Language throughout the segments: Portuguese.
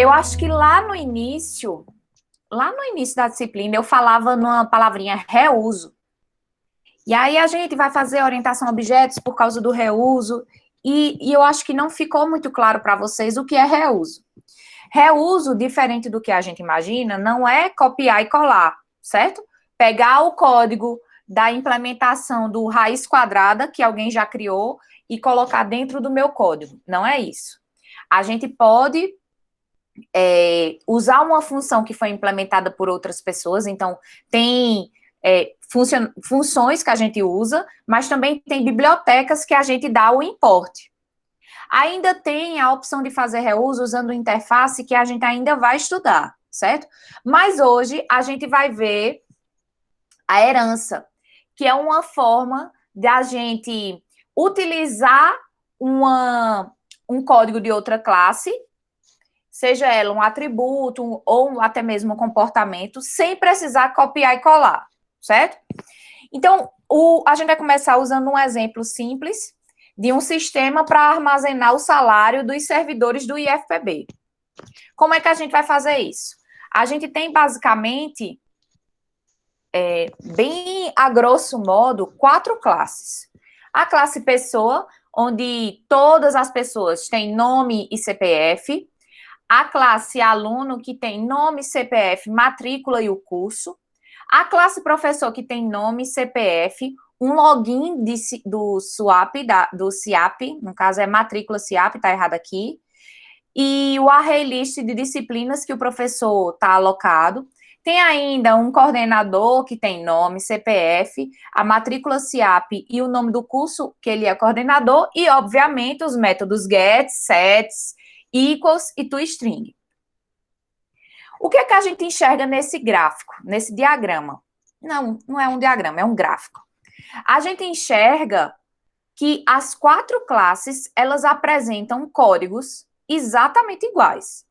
Eu acho que lá no início da disciplina, eu falava numa palavrinha reuso. E aí a gente vai fazer orientação a objetos por causa do reuso, e eu acho que não ficou muito claro para vocês o que é reuso. Reuso, diferente do que a gente imagina, não é copiar e colar, certo? Pegar o código da implementação do raiz quadrada, que alguém já criou, e colocar dentro do meu código. Não é isso. A gente pode usar uma função que foi implementada por outras pessoas, então tem funções que a gente usa, mas também tem bibliotecas que a gente dá o import. Ainda tem a opção de fazer reuso usando interface que a gente ainda vai estudar, certo? Mas hoje a gente vai ver a herança, que é uma forma da gente utilizar um código de outra classe, seja ela um atributo ou até mesmo um comportamento, sem precisar copiar e colar, certo? Então, a gente vai começar usando um exemplo simples de um sistema para armazenar o salário dos servidores do IFPB. Como é que a gente vai fazer isso? A gente tem, basicamente, bem a grosso modo, 4 classes. A classe pessoa, onde todas as pessoas têm nome e CPF. A classe aluno, que tem nome, CPF, matrícula e o curso. A classe professor, que tem nome, CPF, um login do SWAP, do CIAP, no caso é matrícula CIAP, tá errado aqui, e o array list de disciplinas que o professor está alocado. Tem ainda um coordenador que tem nome, CPF, a matrícula CIAP e o nome do curso que ele é coordenador, e, obviamente, os métodos get, sets, equals e toString. O que é que a gente enxerga nesse gráfico, nesse diagrama? Não é um diagrama, é um gráfico. A gente enxerga que as 4 classes, elas apresentam códigos exatamente iguais.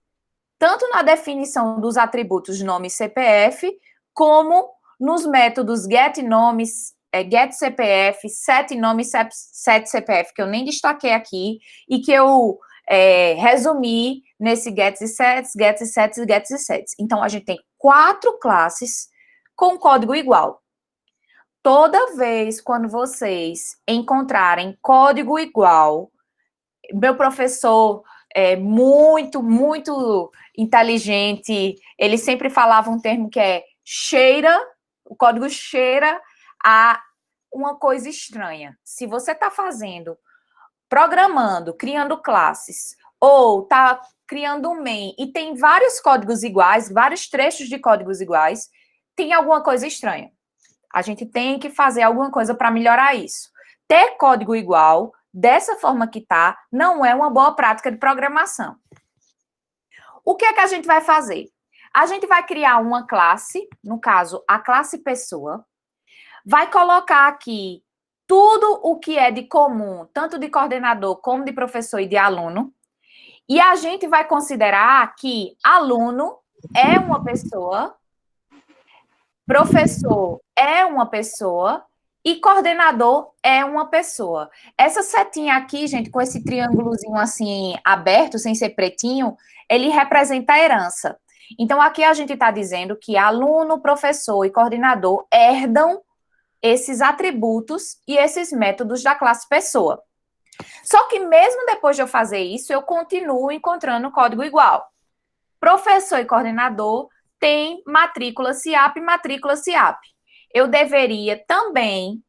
Tanto na definição dos atributos nome e CPF, como nos métodos getNome, getCPF, setNome, setCPF, que eu nem destaquei aqui, e que eu resumi nesse gets e sets, gets e sets, gets e sets. Então, a gente tem 4 classes com código igual. Toda vez quando vocês encontrarem código igual, meu professor muito inteligente, ele sempre falava um termo que é o código cheira a uma coisa estranha. Se você está programando, criando classes, ou está criando um main e tem vários códigos iguais, vários trechos de códigos iguais, tem alguma coisa estranha. A gente tem que fazer alguma coisa para melhorar isso. Ter código igual, dessa forma que está, não é uma boa prática de programação. O que é que a gente vai fazer? A gente vai criar uma classe, no caso, a classe pessoa, vai colocar aqui tudo o que é de comum, tanto de coordenador como de professor e de aluno, e a gente vai considerar que aluno é uma pessoa, professor é uma pessoa e coordenador é uma pessoa. Essa setinha aqui, gente, com esse triângulozinho assim aberto, sem ser pretinho, ele representa a herança. Então, aqui a gente está dizendo que aluno, professor e coordenador herdam esses atributos e esses métodos da classe pessoa. Só que mesmo depois de eu fazer isso, eu continuo encontrando código igual. Professor e coordenador tem matrícula CIAP e matrícula CIAP. Eu deveria também,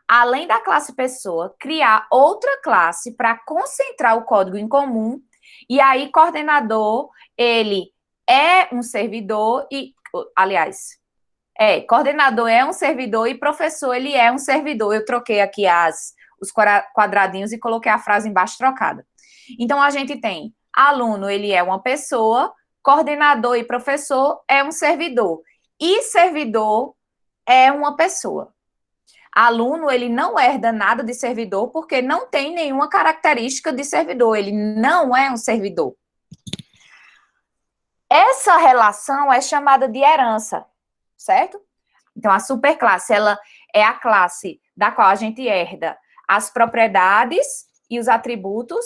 além da classe pessoa, criar outra classe para concentrar o código em comum, e aí coordenador, ele é um servidor e, aliás, coordenador é um servidor e professor, ele é um servidor. Eu troquei aqui os quadradinhos e coloquei a frase embaixo trocada. Então, a gente tem aluno, ele é uma pessoa, coordenador e professor é um servidor. E servidor é uma pessoa. Aluno, ele não herda nada de servidor porque não tem nenhuma característica de servidor. Ele não é um servidor. Essa relação é chamada de herança, certo? Então, a superclasse, ela é a classe da qual a gente herda as propriedades e os atributos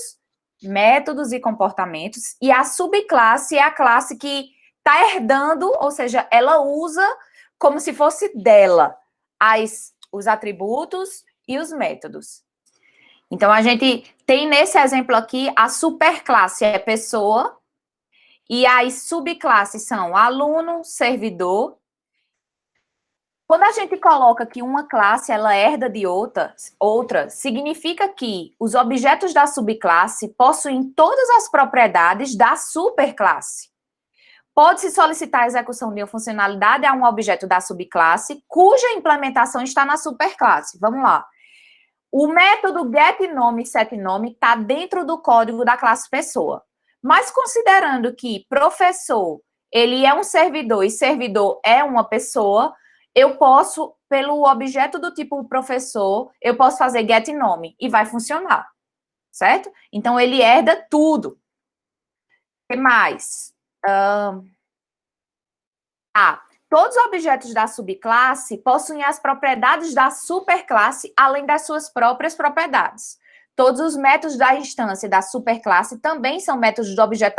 métodos e comportamentos, e a subclasse é a classe que está herdando, ou seja, ela usa como se fosse dela os atributos e os métodos. Então, a gente tem nesse exemplo aqui, a superclasse é pessoa, e as subclasses são aluno, servidor. Quando a gente coloca que uma classe ela herda de outra, significa que os objetos da subclasse possuem todas as propriedades da superclasse. Pode-se solicitar a execução de uma funcionalidade a um objeto da subclasse, cuja implementação está na superclasse. Vamos lá. O método getNome e setNome está dentro do código da classe pessoa. Mas considerando que professor, ele é um servidor e servidor é uma pessoa, eu posso, pelo objeto do tipo professor, eu posso fazer getNome e vai funcionar, certo? Então, ele herda tudo. O que mais? Todos os objetos da subclasse possuem as propriedades da superclasse, além das suas próprias propriedades. Todos os métodos da instância da superclasse também são métodos do objeto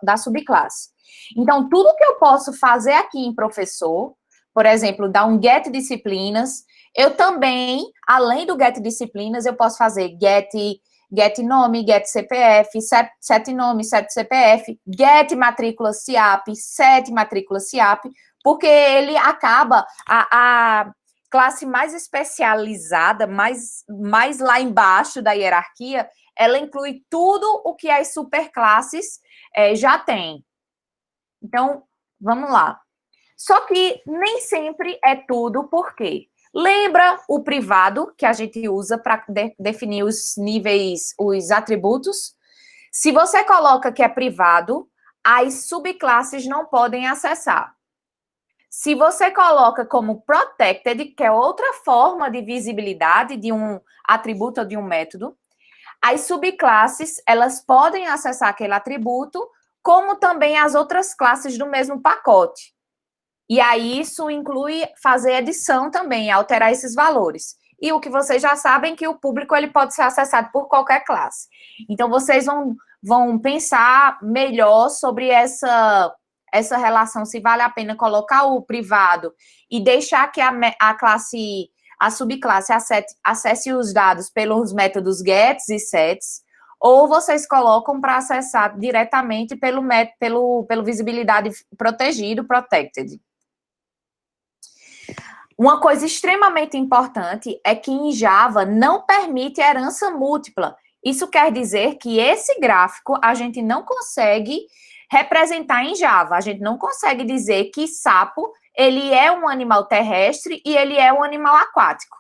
da subclasse. Então, tudo que eu posso fazer aqui em professor, por exemplo, dar um get disciplinas, eu também, além do get disciplinas, eu posso fazer get nome, get CPF, set nome, set CPF, get matrícula SIAP, set matrícula SIAP, porque ele acaba, a classe mais especializada, mais lá embaixo da hierarquia, ela inclui tudo o que as superclasses já têm. Então, vamos lá. Só que nem sempre é tudo, por quê? Lembra o privado, que a gente usa para definir os níveis, os atributos? Se você coloca que é privado, as subclasses não podem acessar. Se você coloca como protected, que é outra forma de visibilidade de um atributo ou de um método, as subclasses, elas podem acessar aquele atributo, como também as outras classes do mesmo pacote. E aí, isso inclui fazer edição também, alterar esses valores. E o que vocês já sabem, que o público ele pode ser acessado por qualquer classe. Então, vocês vão pensar melhor sobre essa relação, se vale a pena colocar o privado e deixar que a classe, a subclasse acesse os dados pelos métodos gets e sets, ou vocês colocam para acessar diretamente pelo visibilidade protegido, protected. Uma coisa extremamente importante é que em Java não permite herança múltipla. Isso quer dizer que esse gráfico a gente não consegue representar em Java. A gente não consegue dizer que sapo, ele é um animal terrestre e ele é um animal aquático.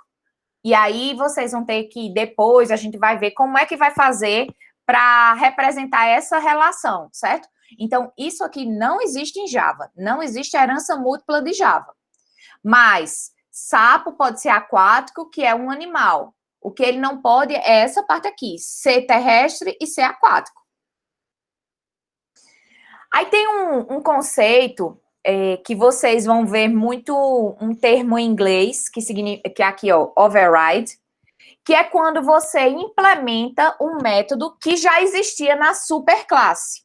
E aí vocês vão ter que, depois, a gente vai ver como é que vai fazer para representar essa relação, certo? Então, isso aqui não existe em Java. Não existe herança múltipla de Java. Mas sapo pode ser aquático, que é um animal. O que ele não pode é essa parte aqui, ser terrestre e ser aquático. Aí tem um conceito que vocês vão ver muito, um termo em inglês, que é aqui, ó, override, que é quando você implementa um método que já existia na superclasse.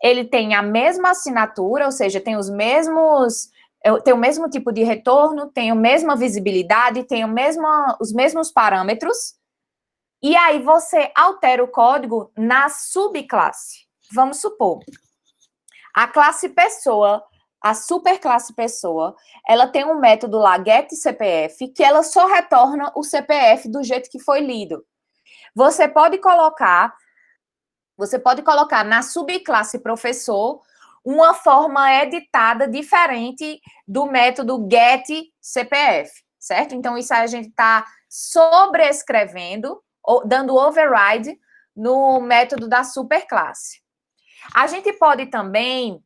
Ele tem a mesma assinatura, ou seja, tem o mesmo tipo de retorno, tem a mesma visibilidade, tem os mesmos parâmetros, e aí você altera o código na subclasse. Vamos supor, a classe pessoa, a superclasse pessoa, ela tem um método lá, getCPF, que ela só retorna o CPF do jeito que foi lido. Você pode colocar na subclasse professor uma forma editada diferente do método getCPF, certo? Então, isso aí a gente está sobrescrevendo, dando override no método da superclasse. A gente pode também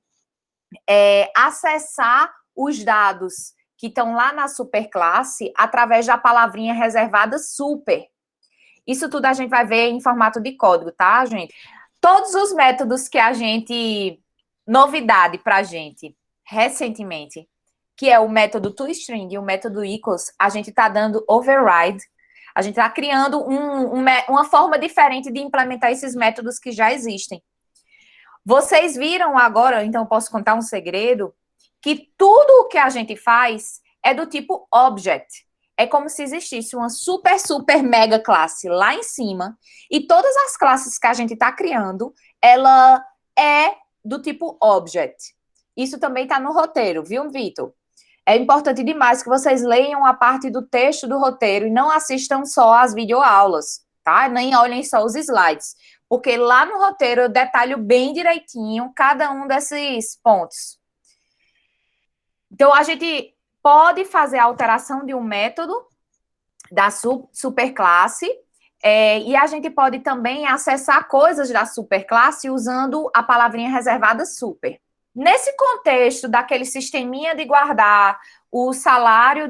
acessar os dados que estão lá na superclasse através da palavrinha reservada super. Isso tudo a gente vai ver em formato de código, tá, gente? Todos os métodos que a gente... Novidade para a gente, recentemente, que é o método toString e o método equals, a gente está dando override. A gente está criando uma forma diferente de implementar esses métodos que já existem. Vocês viram agora, então eu posso contar um segredo, que tudo o que a gente faz é do tipo object. É como se existisse uma super, super mega classe lá em cima, e todas as classes que a gente está criando, ela é do tipo object. Isso também está no roteiro, viu, Vitor? É importante demais que vocês leiam a parte do texto do roteiro e não assistam só as videoaulas, tá? Nem olhem só os slides, porque lá no roteiro eu detalho bem direitinho cada um desses pontos. Então, a gente pode fazer a alteração de um método da superclasse, e a gente pode também acessar coisas da superclasse usando a palavrinha reservada super. Nesse contexto daquele sisteminha de guardar o salário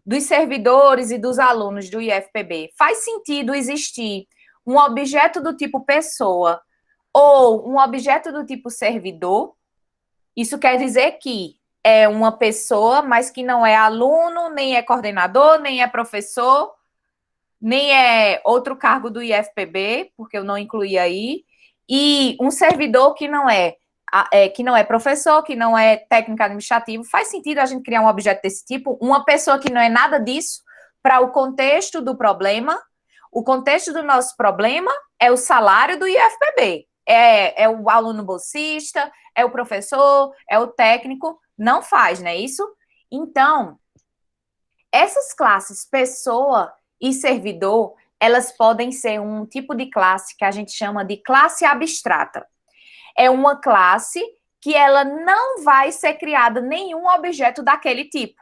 dos servidores e dos alunos do IFPB, faz sentido existir um objeto do tipo pessoa ou um objeto do tipo servidor? Isso quer dizer que é uma pessoa, mas que não é aluno, nem é coordenador, nem é professor, nem é outro cargo do IFPB, porque eu não incluí aí, e um servidor que não é professor, que não é técnico administrativo. Faz sentido a gente criar um objeto desse tipo? Uma pessoa que não é nada disso para o contexto do problema. O contexto do nosso problema é o salário do IFPB. É o aluno bolsista, é o professor, é o técnico. Não faz, não é isso? Então, essas classes, pessoa e servidor, elas podem ser um tipo de classe que a gente chama de classe abstrata. É uma classe que ela não vai ser criada nenhum objeto daquele tipo.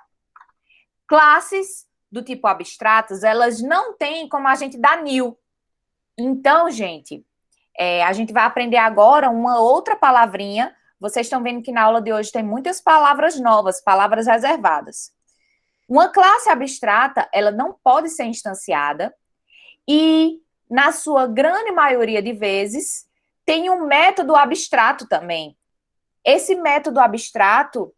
Classes do tipo abstratas, elas não têm como a gente dar new. Então, gente, a gente vai aprender agora uma outra palavrinha. Vocês estão vendo que na aula de hoje tem muitas palavras novas, palavras reservadas. Uma classe abstrata, ela não pode ser instanciada e, na sua grande maioria de vezes, tem um método abstrato também. Esse método abstrato,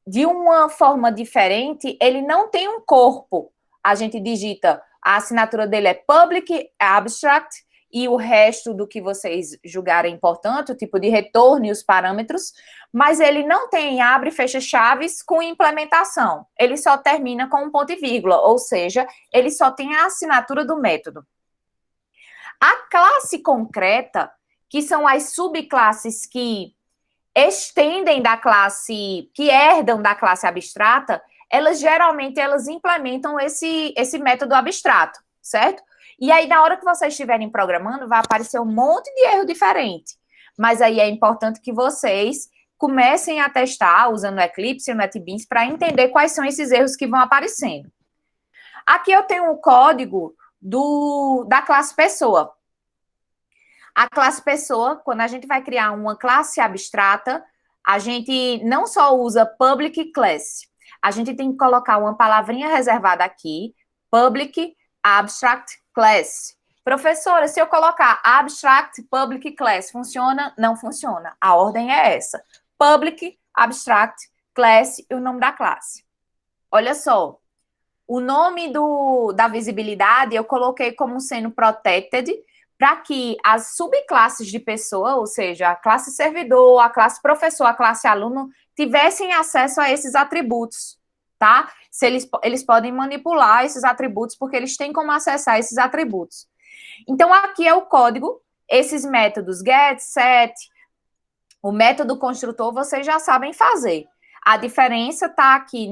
de uma forma diferente, ele não tem um corpo. A gente digita, a assinatura dele é public, abstract, e o resto do que vocês julgarem importante, o tipo de retorno e os parâmetros, mas ele não tem abre e fecha chaves com implementação. Ele só termina com um ponto e vírgula, ou seja, ele só tem a assinatura do método. A classe concreta, que são as subclasses que estendem da classe, que herdam da classe abstrata, elas geralmente implementam esse método abstrato, certo? E aí, na hora que vocês estiverem programando, vai aparecer um monte de erro diferente. Mas aí é importante que vocês comecem a testar usando o Eclipse e o NetBeans para entender quais são esses erros que vão aparecendo. Aqui eu tenho o código da classe pessoa. A classe pessoa, quando a gente vai criar uma classe abstrata, a gente não só usa public class. A gente tem que colocar uma palavrinha reservada aqui, public abstract class. Professora, se eu colocar abstract public class, funciona? Não funciona. A ordem é essa. Public abstract class e o nome da classe. Olha só, o nome da visibilidade eu coloquei como sendo protected, para que as subclasses de pessoa, ou seja, a classe servidor, a classe professor, a classe aluno, tivessem acesso a esses atributos, tá? Eles podem manipular esses atributos, porque eles têm como acessar esses atributos. Então, aqui é o código, esses métodos get, set, o método construtor, vocês já sabem fazer. A diferença está aqui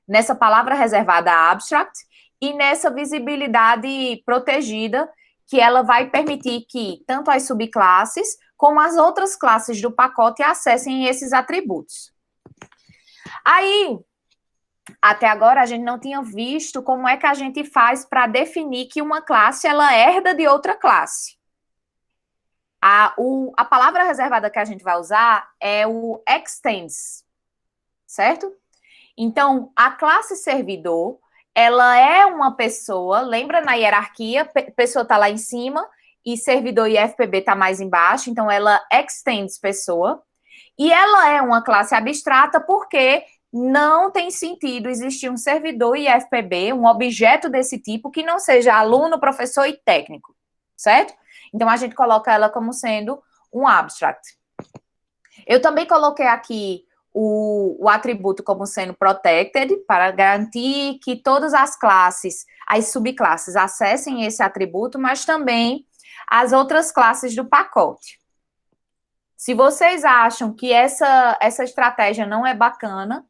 nessa palavra reservada abstract e nessa visibilidade protegida, que ela vai permitir que tanto as subclasses como as outras classes do pacote acessem esses atributos. Aí, até agora, a gente não tinha visto como é que a gente faz para definir que uma classe ela herda de outra classe. A palavra reservada que a gente vai usar é o extends, certo? Então, a classe servidor, ela é uma pessoa, lembra na hierarquia, pessoa está lá em cima e servidor e IFPB está mais embaixo, então ela extends pessoa. E ela é uma classe abstrata porque não tem sentido existir um servidor IFPB, um objeto desse tipo, que não seja aluno, professor e técnico, certo? Então, a gente coloca ela como sendo um abstract. Eu também coloquei aqui o atributo como sendo protected, para garantir que todas as classes, as subclasses, acessem esse atributo, mas também as outras classes do pacote. Se vocês acham que essa estratégia não é bacana,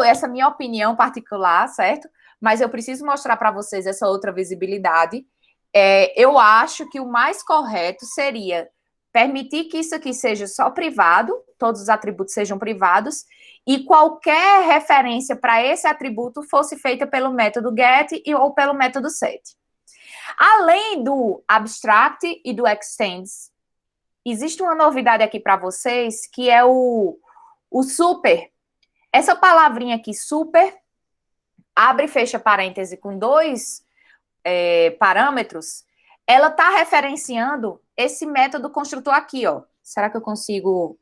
essa é a minha opinião particular, certo? Mas eu preciso mostrar para vocês essa outra visibilidade. Eu acho que o mais correto seria permitir que isso aqui seja só privado, todos os atributos sejam privados, e qualquer referência para esse atributo fosse feita pelo método get ou pelo método set. Além do abstract e do extends, existe uma novidade aqui para vocês, que é o super. Essa palavrinha aqui, super, abre e fecha parêntese com dois parâmetros, ela está referenciando esse método construtor aqui, ó. Será que eu consigo?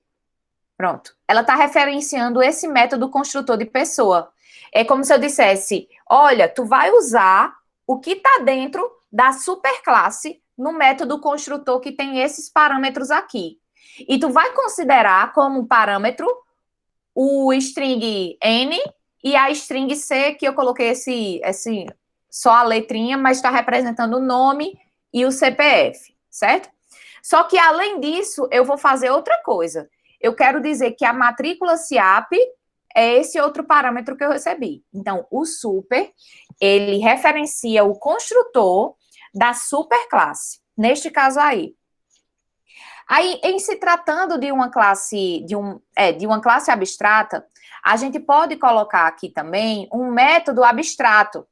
Pronto. Ela está referenciando esse método construtor de pessoa. É como se eu dissesse, olha, tu vai usar o que está dentro da superclasse no método construtor que tem esses parâmetros aqui. E tu vai considerar como parâmetro o string N e a string C, que eu coloquei só a letrinha, mas está representando o nome e o CPF, certo? Só que, além disso, eu vou fazer outra coisa. Eu quero dizer que a matrícula SIAP é esse outro parâmetro que eu recebi. Então, o super, ele referencia o construtor da superclasse. Neste caso aí. Aí, em se tratando de uma classe, de uma classe abstrata, a gente pode colocar aqui também um método abstrato.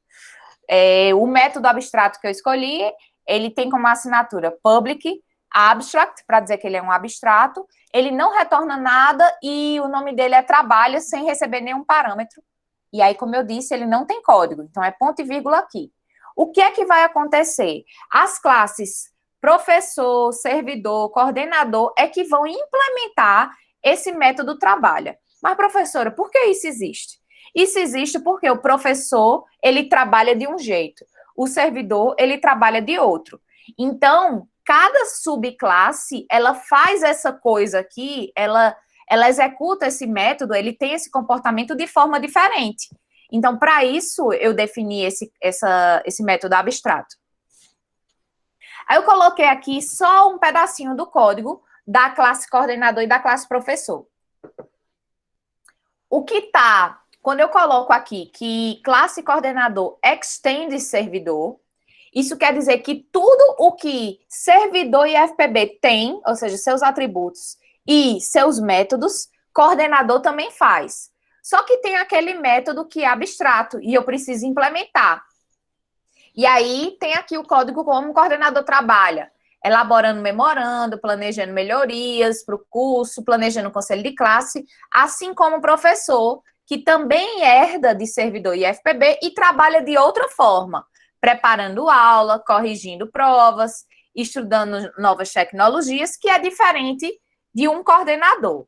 O método abstrato que eu escolhi, ele tem como assinatura public abstract, para dizer que ele é um abstrato, ele não retorna nada e o nome dele é trabalho sem receber nenhum parâmetro. E aí, como eu disse, ele não tem código, então é ponto e vírgula aqui. O que é que vai acontecer? As classes professor, servidor, coordenador é que vão implementar esse método trabalha. Mas, professora, por que isso existe? Isso existe porque o professor, ele trabalha de um jeito, o servidor, ele trabalha de outro. Então, cada subclasse, ela faz essa coisa aqui, ela executa esse método, ele tem esse comportamento de forma diferente. Então, para isso, eu defini esse método abstrato. Aí eu coloquei aqui só um pedacinho do código da classe coordenador e da classe professor. O que tá, quando eu coloco aqui que classe coordenador extende servidor, isso quer dizer que tudo o que servidor e FPB tem, ou seja, seus atributos e seus métodos, coordenador também faz. Só que tem aquele método que é abstrato e eu preciso implementar. E aí tem aqui o código como o coordenador trabalha, elaborando memorando, planejando melhorias para o curso, planejando o conselho de classe, assim como o professor, que também herda de servidor IFPB e trabalha de outra forma, preparando aula, corrigindo provas, estudando novas tecnologias, que é diferente de um coordenador.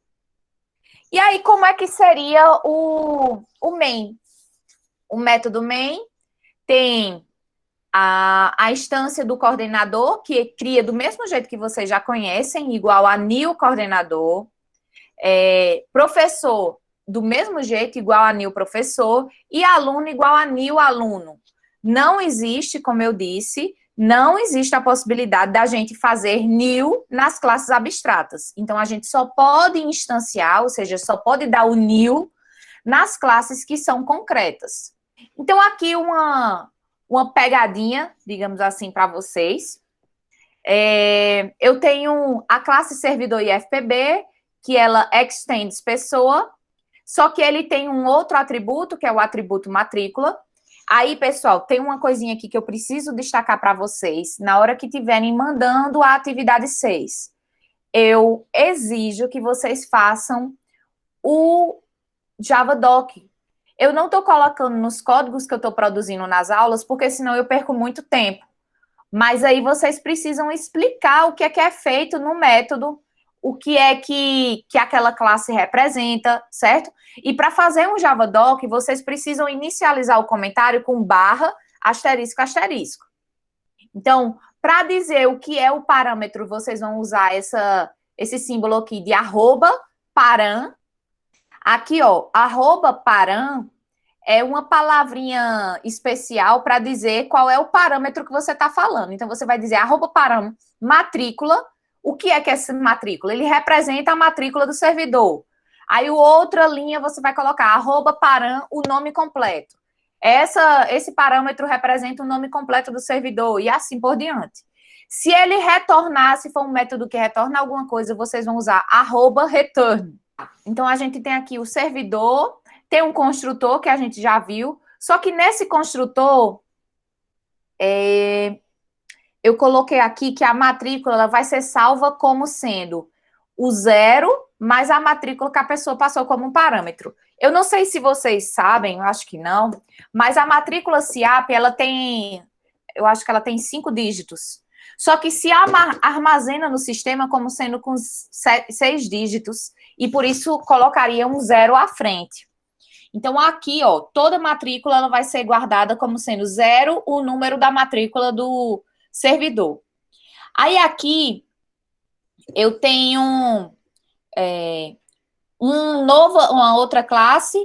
E aí, como é que seria o main? O método main tem a instância do coordenador, que cria do mesmo jeito que vocês já conhecem, igual a new coordenador, professor, do mesmo jeito, igual a new professor, e aluno igual a new aluno. Não existe, como eu disse, não existe a possibilidade da gente fazer new nas classes abstratas. Então, a gente só pode instanciar, ou seja, só pode dar o new nas classes que são concretas. Então, aqui uma pegadinha, digamos assim, para vocês. Eu tenho a classe servidor IFPB, que ela extends pessoa, só que ele tem um outro atributo, que é o atributo matrícula. Aí, pessoal, tem uma coisinha aqui que eu preciso destacar para vocês, na hora que estiverem mandando a atividade 6. Eu exijo que vocês façam o JavaDoc. Eu não estou colocando nos códigos que eu estou produzindo nas aulas, porque senão eu perco muito tempo. Mas aí vocês precisam explicar o que é feito no método, o que é que aquela classe representa, certo? E para fazer um JavaDoc, vocês precisam inicializar o comentário com barra, asterisco, asterisco. Então, para dizer o que é o parâmetro, vocês vão usar esse símbolo aqui de @param. Aqui, ó, @param é uma palavrinha especial para dizer qual é o parâmetro que você está falando. Então, você vai dizer @param matrícula. O que é essa matrícula? Ele representa a matrícula do servidor. Aí, outra linha, você vai colocar @param o nome completo. Esse parâmetro representa o nome completo do servidor e assim por diante. Se ele retornar, se for um método que retorna alguma coisa, vocês vão usar @return. Então, a gente tem aqui o servidor, tem um construtor que a gente já viu, só que nesse construtor, eu coloquei aqui que a matrícula ela vai ser salva como sendo o 0 mais a matrícula que a pessoa passou como um parâmetro. Eu não sei se vocês sabem, eu acho que não, mas a matrícula SIAP, ela tem, eu acho que ela tem 5 dígitos. Só que se armazena no sistema como sendo com 6 dígitos, e por isso colocaria um 0 à frente. Então, aqui, ó, toda matrícula ela vai ser guardada como sendo 0, o número da matrícula do servidor. Aí, aqui, eu tenho uma outra classe,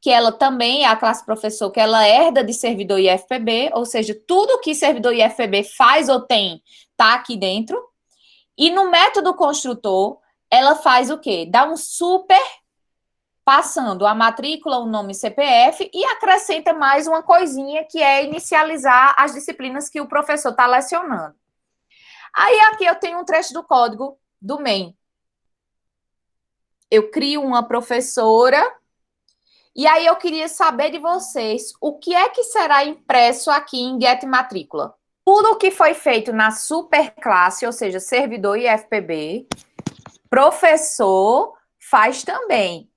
que ela também é a classe professor, que ela herda de servidor IFPB, ou seja, tudo que servidor IFPB faz ou tem, tá aqui dentro. E no método construtor, ela faz o quê? Dá um super passando a matrícula, o nome CPF e acrescenta mais uma coisinha que é inicializar as disciplinas que o professor está lecionando. Aí aqui eu tenho um trecho do código do main. Eu crio uma professora e aí eu queria saber de vocês o que é que será impresso aqui em getMatrícula. Tudo o que foi feito na superclasse, ou seja, servidor IFPB, professor faz também.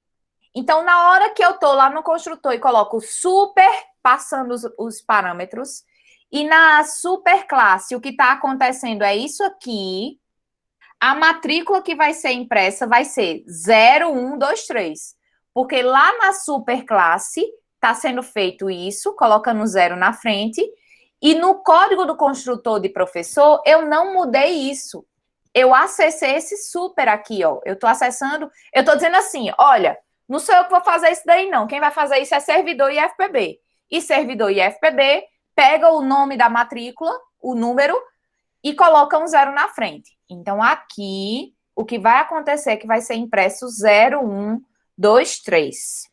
Então, na hora que eu estou lá no construtor e coloco super, passando os parâmetros, e na superclasse, o que está acontecendo é isso aqui, a matrícula que vai ser impressa vai ser 0, 1, 2, 3. Porque lá na superclasse está sendo feito isso, colocando 0 na frente, e no código do construtor de professor, eu não mudei isso. Eu acessei esse super aqui, ó. Eu estou acessando, eu estou dizendo assim, olha, não sou eu que vou fazer isso daí, não. Quem vai fazer isso é servidor IFPB. E servidor IFPB pega o nome da matrícula, o número, e coloca um 0 na frente. Então, aqui, o que vai acontecer é que vai ser impresso 0, 1, 2, 3.